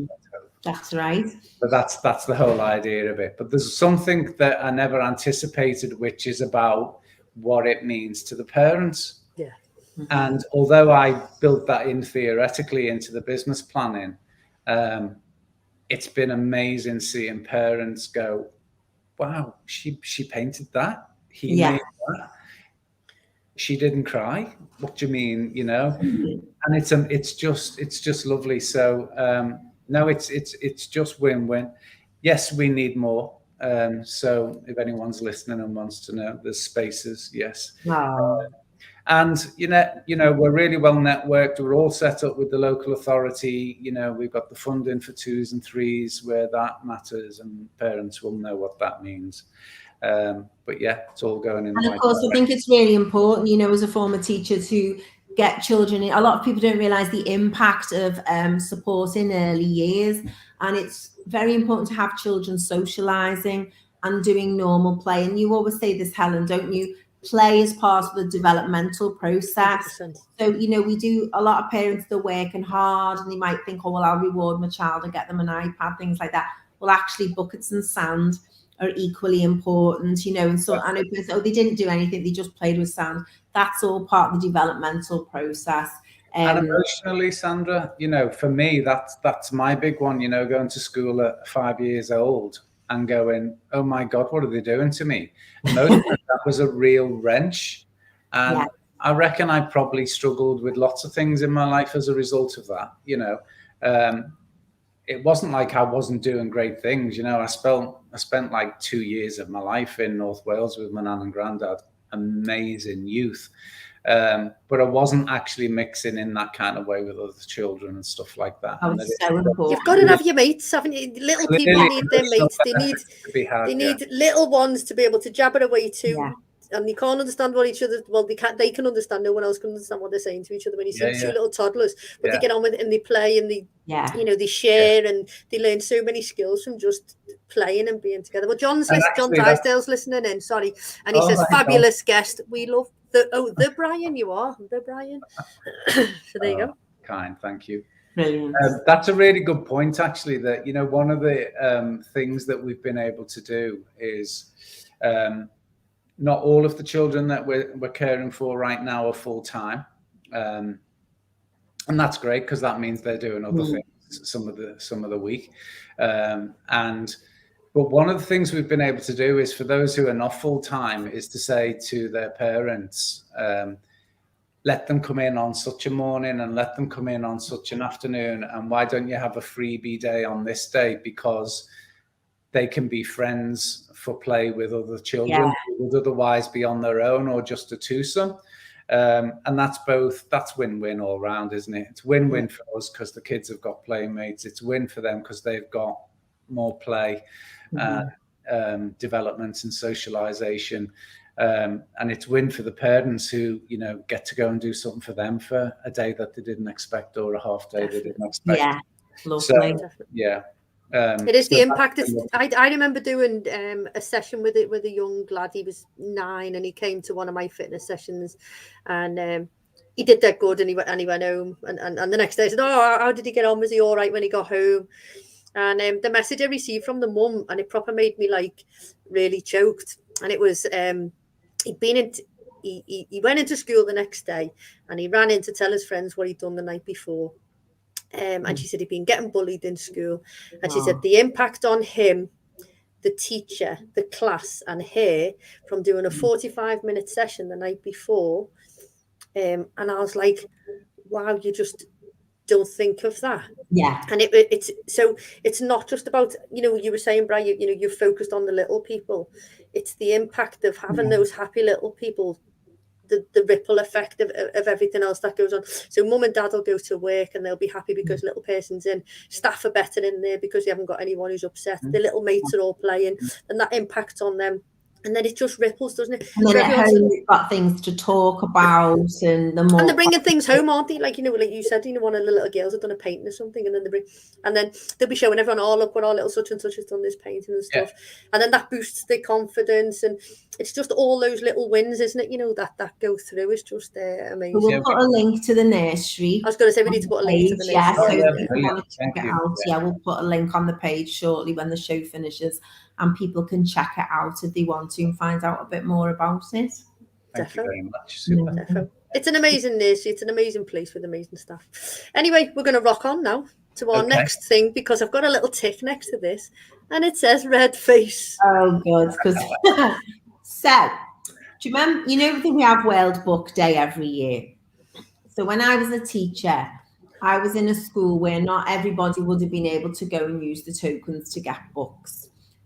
That's right. But that's the whole idea of it. But there's something that I never anticipated, which is about what it means to the parents. Yeah. And although I built that in theoretically into the business planning, it's been amazing seeing parents go, wow, she painted that. He made that. She didn't cry. What do you mean? And it's just lovely. So no, it's just win-win. Yes, we need more. So if anyone's listening and wants to know, there's spaces. Yes. And we're really well networked. We're all set up with the local authority. We've got the funding for 2s and 3s where that matters, and parents will know what that means. But yeah, it's all going in the right direction. And of course, I think it's really important, as a former teacher, to get children in. A lot of people don't realise the impact of support in early years, and it's very important to have children socialising and doing normal play. And you always say this, Helen, don't you? Play is part of the developmental process. 100%. So, we do, a lot of parents, they're working hard and they might think, oh, well, I'll reward my child and get them an iPad, things like that. Well, actually, buckets and sand are equally important, and so I know people say, oh, they didn't do anything, they just played with sand. That's all part of the developmental process. And emotionally, Sandra, for me, that's my big one, going to school at 5 years old and going, oh my God, what are they doing to me? Emotionally, that was a real wrench. And I reckon I probably struggled with lots of things in my life as a result of that, It wasn't like I wasn't doing great things. I spent like 2 years of my life in North Wales with my nan and granddad. Amazing youth. But I wasn't actually mixing in that kind of way with other children and stuff like that. Oh, it's so important. You've got to have your mates, haven't you? Little people need their mates. They need little ones to be able to jab it away to. Yeah. And they can't understand what each other. Well, they can understand. No one else can understand what they're saying to each other when you see two little toddlers. But they get on with it and they play and they, they share and they learn so many skills from just playing and being together. Well, John Drysdale's listening in. Sorry, and he says, "Fabulous guest. We love the Brian. You are the Brian." So there you go. Kind, thank you. Brilliant. That's a really good point, actually. That one of the things that we've been able to do is. Not all of the children that we're caring for right now are full-time. And that's great because that means they're doing other things some of the week. But one of the things we've been able to do is for those who are not full-time is to say to their parents, let them come in on such a morning and let them come in on such an afternoon. And why don't you have a freebie day on this day? Because they can be friends for play with other children who would otherwise be on their own or just a twosome. And that's win-win all round, isn't it? It's win-win for us because the kids have got playmates. It's win for them because they've got more play, development and socialization. And it's win for the parents who, get to go and do something for them for a day that they didn't expect or a half day they didn't expect. Yeah, lovely. So, yeah. It is the impact. I remember doing a session with a young lad. He was 9 and he came to one of my fitness sessions, and he did that good, and he went home, and the next day I said, "Oh, how did he get on? Was he all right when he got home?" And the message I received from the mum, and it proper made me like really choked. And it was he went into school the next day, and he ran in to tell his friends what he'd done the night before. And she said he'd been getting bullied in school, and she said the impact on him, the teacher, the class, and her from doing a 45-minute session the night before. And I was like, wow, you just don't think of that. Yeah. And it's not just about, you were saying, Brian, you're focused on the little people. It's the impact of having those happy little people, the ripple effect of everything else that goes on. So mum and dad will go to work and they'll be happy because little person's in. Staff are better in there because they haven't got anyone who's upset. The little mates are all playing, and that impacts on them. And then it just ripples, doesn't it? And then at home, you've got things to talk about, and they're bringing things home, aren't they? Like like you said, one of the little girls have done a painting or something, and then they'll be showing everyone, "Oh, look what our little such and such has done this painting and stuff," and then that boosts their confidence, and it's just all those little wins, isn't it? That go through is just amazing. We'll put a link to the nursery. I was going to say we need to put a link to the nursery. Yeah, so if you want to check it out, we'll put a link on the page shortly when the show finishes. And people can check it out if they want to and find out a bit more about it. Thank you very much. Super. It's an amazing nursery. It's an amazing place with amazing staff. Anyway, we're going to rock on now to our next thing, because I've got a little tick next to this, and it says red face. Oh, good. So, do you remember, we have World Book Day every year. So when I was a teacher, I was in a school where not everybody would have been able to go and use the tokens to get books.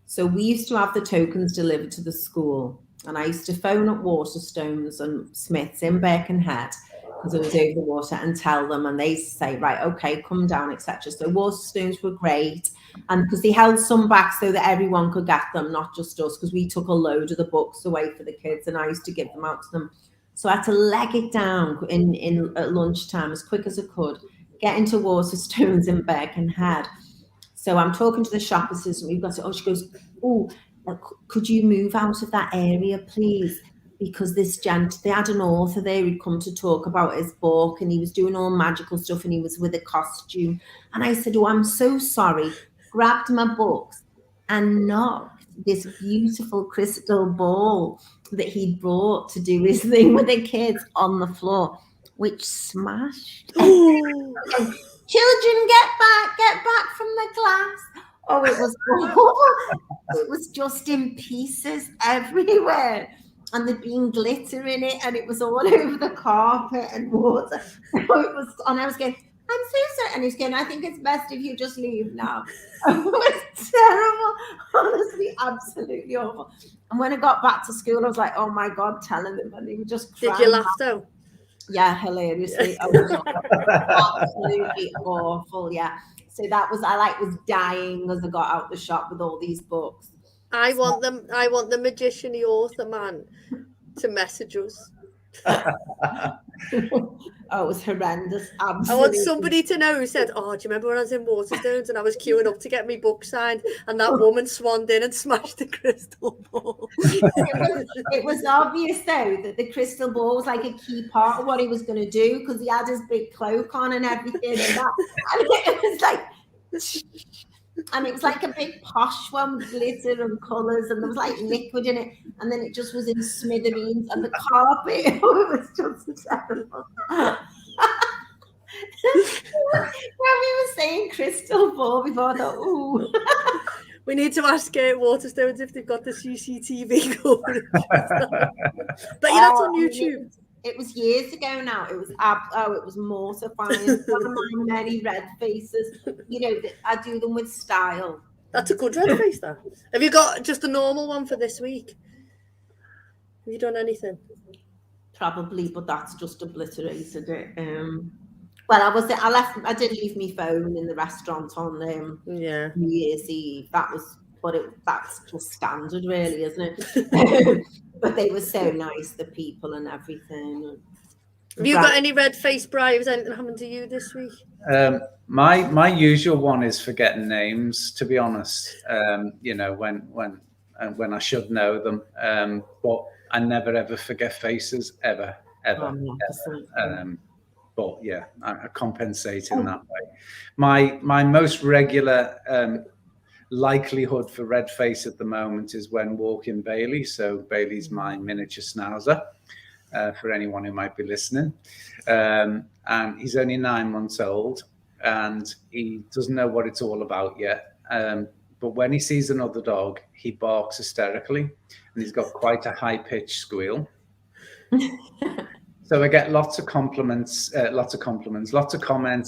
So we used to have the tokens delivered to the school, and I used to phone up Waterstones and Smiths in Birkenhead because it was over the water and tell them, and they say, right, okay, come down, etc. So Waterstones were great, and because they held some back so that everyone could get them, not just us, because we took a load of the books away for the kids, and I used to give them out to them. So I had to leg it down at lunchtime as quick as I could, get into Waterstones in Birkenhead. So I'm talking to the shop assistant. We've got to, she goes, "Oh, could you move out of that area, please? Because this gent, they had an author there who'd come to talk about his book, and he was doing all magical stuff, and he was with a costume." And I said, "Oh, I'm so sorry." Grabbed my books and knocked this beautiful crystal ball that he'd brought to do his thing with the kids on the floor, which smashed. "Children, get back from the glass." Oh, it was awful. It was just in pieces everywhere, and there'd been glitter in it, and it was all over the carpet and water. And I was going, "I'm so sorry." And he's going, "I think it's best if you just leave now." It was terrible. Honestly, absolutely awful. And when I got back to school, I was like, "Oh my God," telling them, and they were just crying. Did you laugh though? Yeah, hilariously. Absolutely awful. Yeah. So I was dying as I got out the shop with all these books. I want the magician, the author man, to message us. Oh, it was horrendous. Absolutely. I want somebody to know who said, "Oh, do you remember when I was in Waterstones and I was queuing up to get my book signed, and that woman swanned in and smashed the crystal ball?" It was obvious though that the crystal ball was like a key part of what he was going to do, because he had his big cloak on and everything, and it was like. And it was like a big posh one with glitter and colours, and there was like liquid in it, and then it just was in smithereens, and the carpet, it was just terrible. When we were saying crystal ball before, I thought, ooh. We need to ask Waterstones if they've got the CCTV going. But yeah, that's on YouTube. It was years ago now. It was mortifying. One of my many red faces. I do them with style. That's a good red face, though. Have you got just a normal one for this week? Have you done anything? probably, but that's just obliterated it. Well, I did leave my phone in the restaurant on Yeah. New Year's Eve. That's just standard, really, isn't it? But they were so nice, the people and everything. Have you got any red face, Brian? Was anything happened to you this week? My usual one is forgetting names, to be honest. You know, when I should know them. But I never ever forget faces, ever. But yeah, I compensate in that way. My most regular likelihood for red face at the moment is when walking Bailey. So Bailey's my miniature schnauzer, for anyone who might be listening. And he's only 9 months old, and he doesn't know what it's all about yet. But when he sees another dog, he barks hysterically, and he's got quite a high-pitched squeal. So I get lots of comments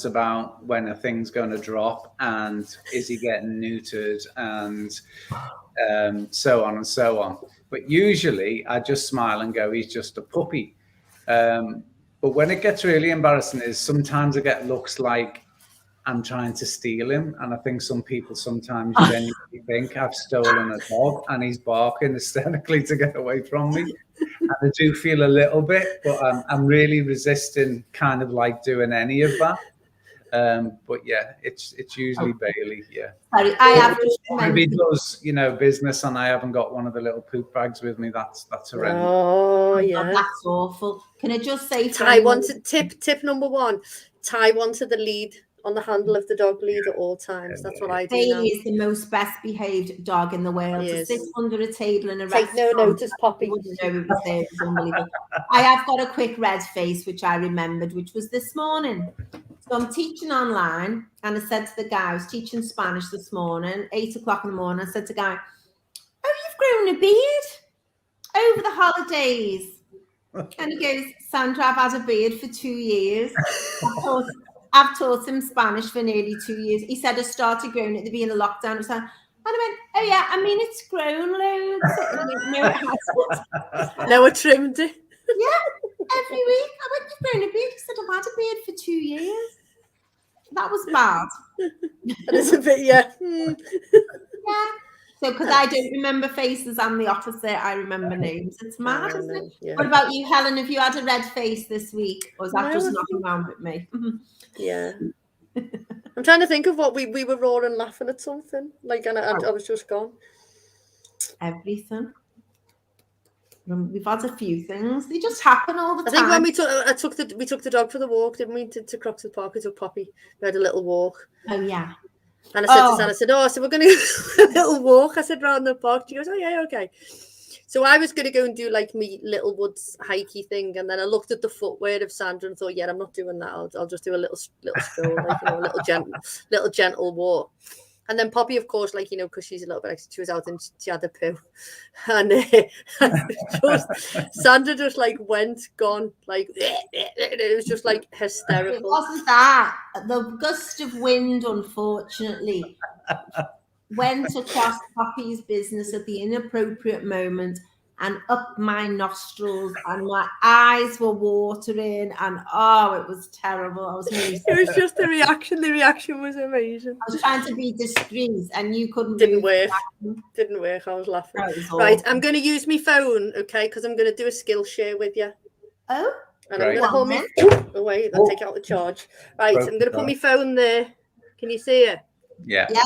about when a thing's going to drop, and is he getting neutered, and so on and so on. But usually I just smile and go, he's just a puppy. But when it gets really embarrassing is sometimes I get looks like I'm trying to steal him. And I think some people sometimes genuinely think I've stolen a dog, and he's barking hysterically to get away from me. And I do feel a little bit, but I'm really resisting kind of like doing any of that. But yeah, it's usually Bailey. Yeah. Sorry, I have just if he does, you know, business, and I haven't got one of the little poop bags with me, that's horrendous. Oh yeah, that's awful. Can I just say, tie one to tip number 1: tie one to the lead on the handle of the dog lead at all times. That's what I do. Bailey is the most best behaved dog in the world. To sit under a table in a restaurant, take no notice, Poppy. Wouldn't know it was there. It was unbelievable. I have got a quick red face, which I remembered, which was this morning. So I'm teaching online, and I said to the guy, I was teaching Spanish this morning, 8 o'clock in the morning. I said to the guy, "Oh, you've grown a beard over the holidays." And he goes, "Sandra, I've had a beard for 2 years. I've taught him Spanish for nearly 2 years." He said, "I started growing at the beginning of lockdown." And I went, "Oh yeah, I mean, it's grown loads." And I went, "No, it hasn't." No, I trimmed it. Yeah, every week. I went, "You've grown a beard." He said, "I've had a beard for 2 years." That was bad. That is a bit, yeah. Yeah. So, because I don't remember faces, I'm the opposite. I remember names. It's mad, isn't it? Yeah. What about you, Helen? Have you had a red face this week, or is that just knocking around with me? Yeah. I'm trying to think of what we were roaring laughing at something. Like, and I was just gone. Everything. We've had a few things. They just happen all the time. I think when we took the dog for the walk, didn't we? To Crox's Park, we took Poppy. We had a little walk. Oh yeah. And I said to Santa, so we're going to go a little walk. I said, round the park. She goes, "Oh yeah, okay." So I was going to go and do like me little woods hikey thing, and then I looked at the footwear of Sandra and thought, yeah, I'm not doing that. I'll just do a little stroll, like, you know, a little gentle walk. And then Poppy, of course, like, you know, because she's a little bit extra, she was out and she had a poo. And Sandra just like gone, like, it was just like hysterical. It wasn't that. The gust of wind, unfortunately, went across Poppy's business at the inappropriate moment and up my nostrils, and my eyes were watering, and it was terrible. I was really it was just the reaction. The reaction was amazing. I was trying to be discreet, and you couldn't. Didn't work. I was laughing. Right, I'm going to use my phone, okay, because I'm going to do a skill share with you. Oh. And I'm going to hold me. Oh wait, I'll take it out the charge. Right, I'm going to put my phone there. Can you see it? Yeah. Yeah.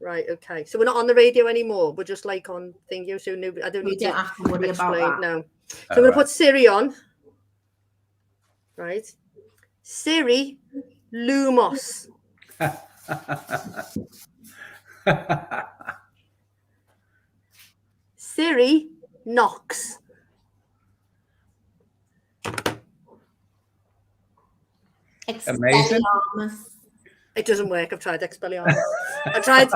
Right, okay. So we're not on the radio anymore. We're just like on thingy. So no, I don't need to have to worry about that. No. So I'm going to put Siri on. Right. Siri Lumos. Siri Knox. Amazing. It doesn't work. I've tried Expelliarmus. I tried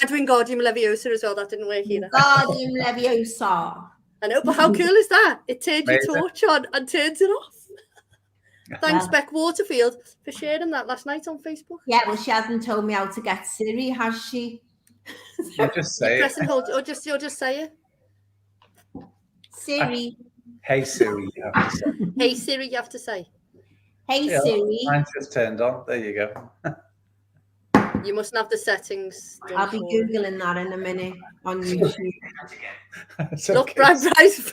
Wingardium Leviosa as well. That didn't work either. Wingardium Leviosa. I know, but how cool is that? It turns your torch on and turns it off. Thanks, Beck Waterfield, for sharing that last night on Facebook. Yeah, well, she hasn't told me how to get Siri, has she? You just say press and hold, or you'll just say it. Siri, Hey Siri, you have to say. Hey Siri, you have to say. Hey Yeah, Siri. mine's just turned on. There you go. You mustn't have the settings done I'll be for it. Googling that in a minute on YouTube. It's Look, okay.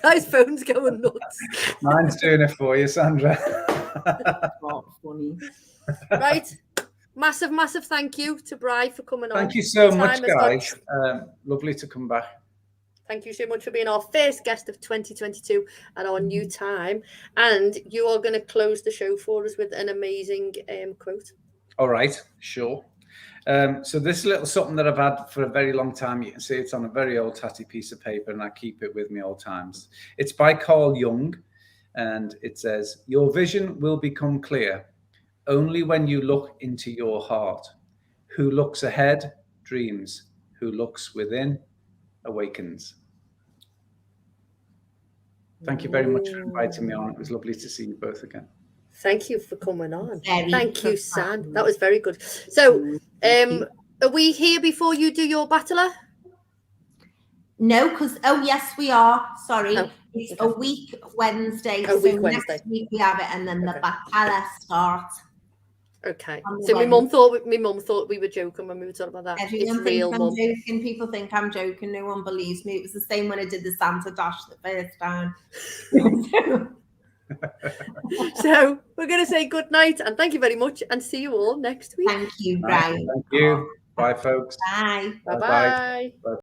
Bry's phone's going nuts. Mine's doing it for you, Sandra. Oh, funny. Right. Massive thank you to Bri for coming on. Thank you so Time much, has gone. guys. Lovely to come back. Thank you so much for being our first guest of 2022 and our new time. And you are going to close the show for us with an amazing quote. All right, sure. So this little something that I've had for a very long time. You can see it's on a very old tatty piece of paper, and I keep it with me all times. It's by Carl Jung, and it says, "Your vision will become clear only when you look into your heart. Who looks ahead dreams. Who looks within awakens." Thank you very much for inviting me on. It was lovely to see you both again. Thank you for coming on. Very Thank you, profound. San. That was very good. So, are we here before you do your battler? No, because yes, we are. Sorry, Oh, it's okay. a week Wednesday. A week Wednesday. Next week we have it, and then Okay. the battler starts. Okay. On the So my Wednesday. mum thought we were joking when we were talking about that. Everyone It's real, thinks I'm mum. joking. People think I'm joking. No one believes me. It was the same when I did the Santa Dash the first time. So we're going to say good night and thank you very much and see you all next week. Thank you, Brian. Thank you. Bye, folks. Bye. Bye-bye. Bye.